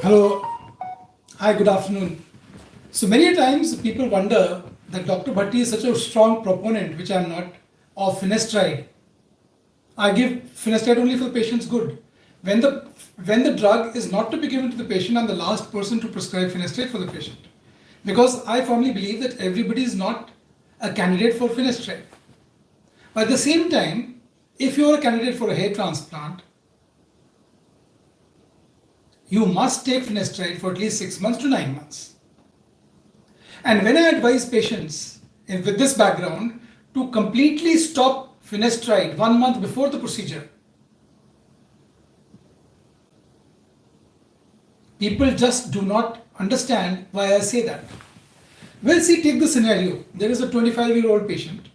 Hello. Hi, good afternoon. So many times people wonder that Dr. Bhatti is such a strong proponent, which I'm not, of finasteride. I give finasteride only for the patient's good. When the when the drug is not to be given to the patient, I'm the last person to prescribe finasteride for the patient. Because I firmly believe that everybody is not a candidate for finasteride. But at the same time, if you are a candidate for a hair transplant, you must take finasteride for at least 6 months to 9 months. And when I advise patients with this background to completely stop finasteride 1 month before the procedure, people just do not understand why I say that. Well, see, take the scenario. There is a 25-year-old patient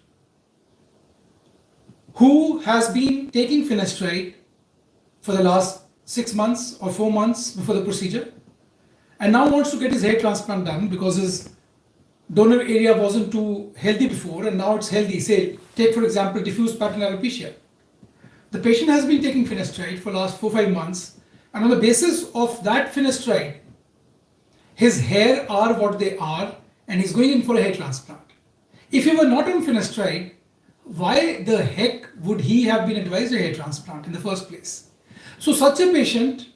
who has been taking finasteride for the last 6 months or 4 months before the procedure and now wants to get his hair transplant done because his donor area wasn't too healthy before and now it's healthy. Say, take for example diffuse pattern alopecia. The patient has been taking finasteride for the last 4-5 months, and on the basis of that finasteride, his hair are what they are and he's going in for a hair transplant. If he were not on finasteride, why the heck would he have been advised a hair transplant in the first place? So such a patient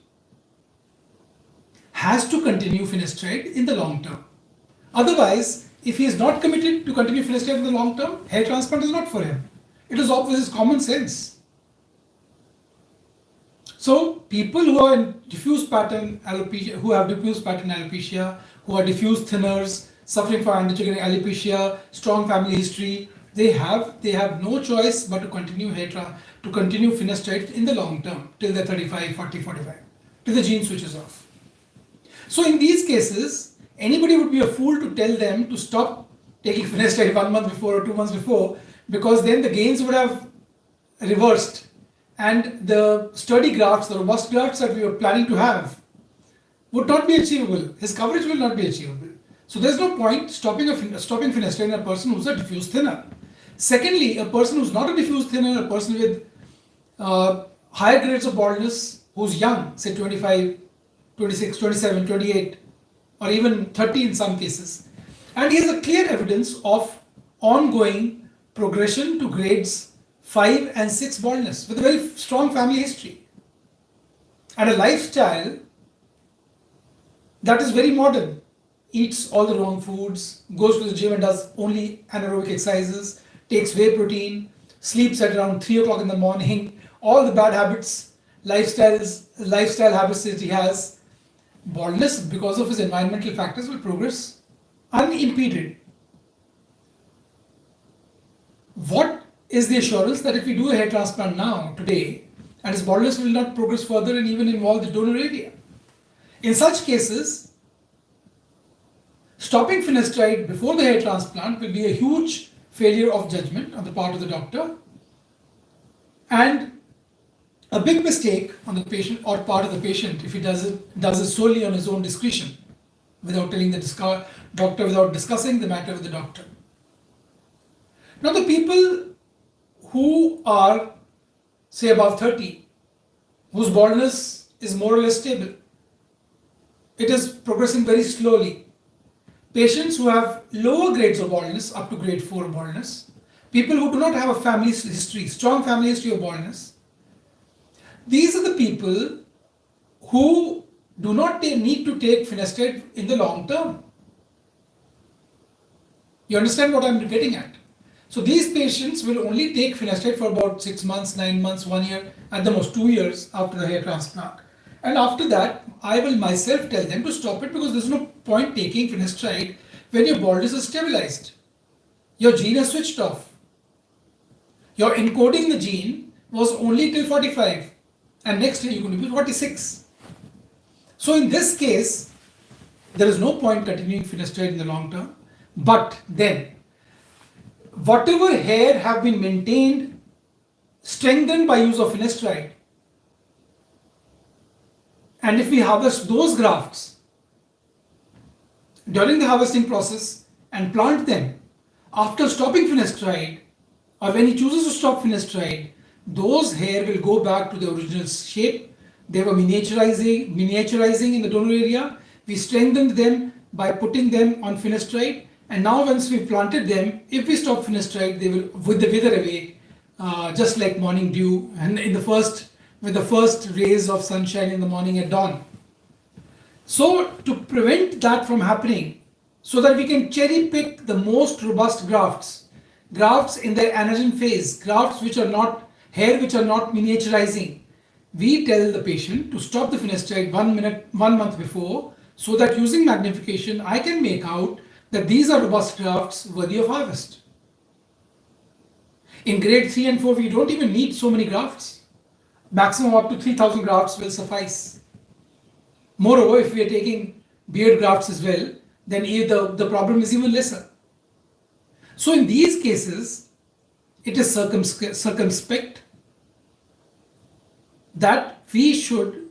has to continue finasteride in the long term. Otherwise, if he is not committed to continue finasteride in the long term, hair transplant is not for him. It is obvious, it's common sense. So people who are in diffuse pattern alopecia, who have diffuse pattern alopecia, who are diffuse thinners, suffering from androgenetic alopecia, strong family history, they have no choice but to continue finasteride in the long term till they're 35, 40, 45, till the gene switches off. So in these cases, anybody would be a fool to tell them to stop taking finasteride 1 month before or 2 months before, because then the gains would have reversed and the sturdy grafts, the robust grafts that we were planning to have would not be achievable. His coverage will not be achievable. So there's no point stopping finasteride in a person who's a diffuse thinner. Secondly, a person who's not a diffuse thinner, a person with higher grades of baldness, who's young, say 25, 26, 27, 28, or even 30 in some cases, and he has a clear evidence of ongoing progression to grades 5 and 6 baldness with a very strong family history and a lifestyle that is very modern, eats all the wrong foods, goes to the gym and does only anaerobic exercises, takes whey protein, sleeps at around 3 o'clock in the morning, all the bad habits, lifestyle habits that he has, baldness because of his environmental factors will progress unimpeded. What is the assurance that if we do a hair transplant now, today, and his baldness will not progress further and even involve the donor area? In such cases, stopping finasteride before the hair transplant will be a huge failure of judgment on the part of the doctor and a big mistake on the patient or part of the patient if he does it solely on his own discretion without telling the doctor, without discussing the matter with the doctor. Now the people who are say above 30, whose baldness is more or less stable, it is progressing very slowly. Patients who have lower grades of baldness up to grade 4 baldness, people who do not have a family history, strong family history of baldness, these are the people who do not need to take finasteride in the long term. You understand what I'm getting at? So these patients will only take finasteride for about 6 months, 9 months, 1 year, at the most 2 years after the hair transplant. And after that, I will myself tell them to stop it because there's no point taking finasteride when your baldness is stabilized. Your gene is switched off. Your encoding the gene was only till 45 and next year you're going to be 46. So in this case, there is no point continuing finasteride in the long term. But then, whatever hair have been maintained, strengthened by use of finasteride, and if we harvest those grafts during the harvesting process and plant them after stopping finasteride, or when he chooses to stop finasteride, those hair will go back to the original shape, They were miniaturizing in the donor area. We strengthened them by putting them on finasteride. And now once we've planted them, if we stop finasteride, they will wither away, just like morning dew and with the first rays of sunshine in the morning at dawn. So to prevent that from happening, so that we can cherry pick the most robust grafts in their anagen phase, grafts which are not miniaturizing, we tell the patient to stop the finasteride 1 month before, so that using magnification I can make out that these are robust grafts worthy of harvest. In grade 3 and 4, we don't even need so many grafts. Maximum up to 3,000 grafts will suffice. Moreover, if we are taking beard grafts as well, then the problem is even lesser. So in these cases, it is circumspect that we should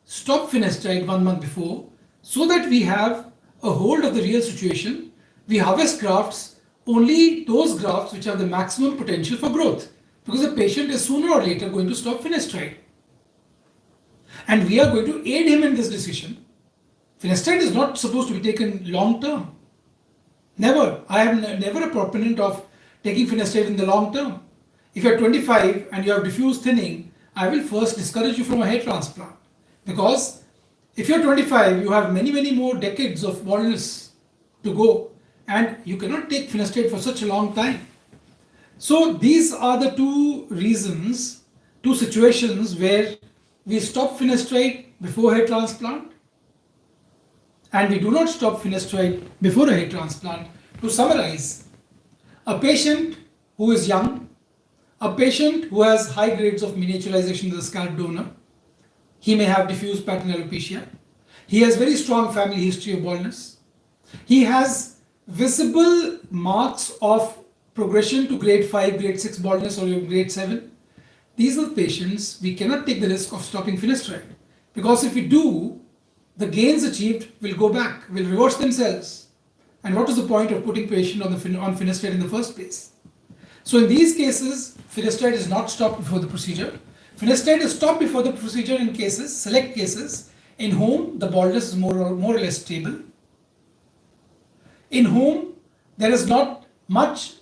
stop finasteride 1 month before, so that we have a hold of the real situation. We harvest grafts, only those grafts which have the maximum potential for growth, because the patient is sooner or later going to stop finasteride. And we are going to aid him in this decision. Finasteride is not supposed to be taken long term. Never. I am never a proponent of taking finasteride in the long term. If you are 25 and you have diffuse thinning, I will first discourage you from a hair transplant. Because if you are 25, you have many more decades of baldness to go, and you cannot take finasteride for such a long time. So these are the two situations where we stop finasteride before hair transplant, and we do not stop finasteride before a hair transplant. To summarize, a patient who is young, a patient who has high grades of miniaturization of the scalp donor, he may have diffuse pattern alopecia. He has very strong family history of baldness. He has visible marks of progression to grade 5, grade 6 baldness or grade 7. These are patients we cannot take the risk of stopping finasteride, because if we do, the gains achieved will go back, will reverse themselves. And what is the point of putting patient on finasteride in the first place? So in these cases, finasteride is not stopped before the procedure. Finasteride is stopped before the procedure in select cases, in whom the baldness is more or less stable, in whom there is not much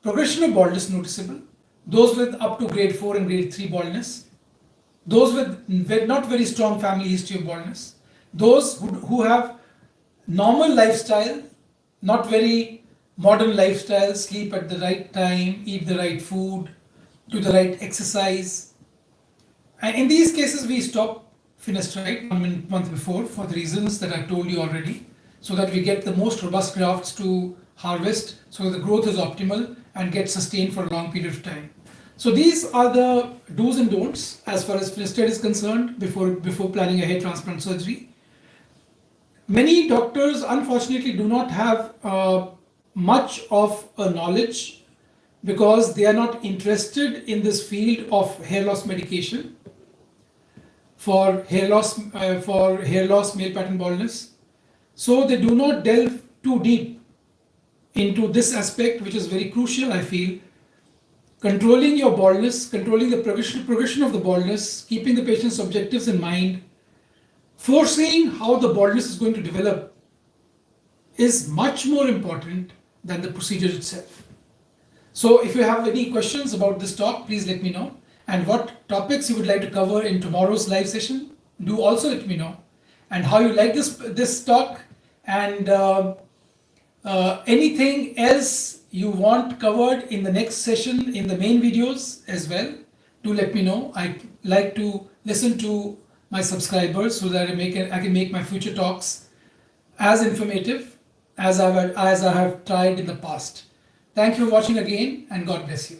progression of baldness noticeable, those with up to grade 4 and grade 3 baldness, those with not very strong family history of baldness, those who have normal lifestyle, not very modern lifestyle, sleep at the right time, eat the right food, do the right exercise. And in these cases, we stop finasteride 1 month before for the reasons that I told you already, so that we get the most robust grafts to harvest, so that the growth is optimal and gets sustained for a long period of time. So these are the do's and don'ts as far as finasteride is concerned before planning a hair transplant surgery. Many doctors unfortunately do not have much of a knowledge, because they are not interested in this field of hair loss medication for hair loss male pattern baldness. So they do not delve too deep into this aspect, which is very crucial, I feel. Controlling your baldness, controlling the progression of the baldness, keeping the patient's objectives in mind, foreseeing how the baldness is going to develop, is much more important than the procedure itself. So if you have any questions about this talk, please let me know. And what topics you would like to cover in tomorrow's live session, do also let me know. And how you like this talk, and anything else you want covered in the next session in the main videos as well, do let me know. I like to listen to my subscribers so that I can make my future talks as informative as I have tried in the past. Thank you for watching again, and God bless you.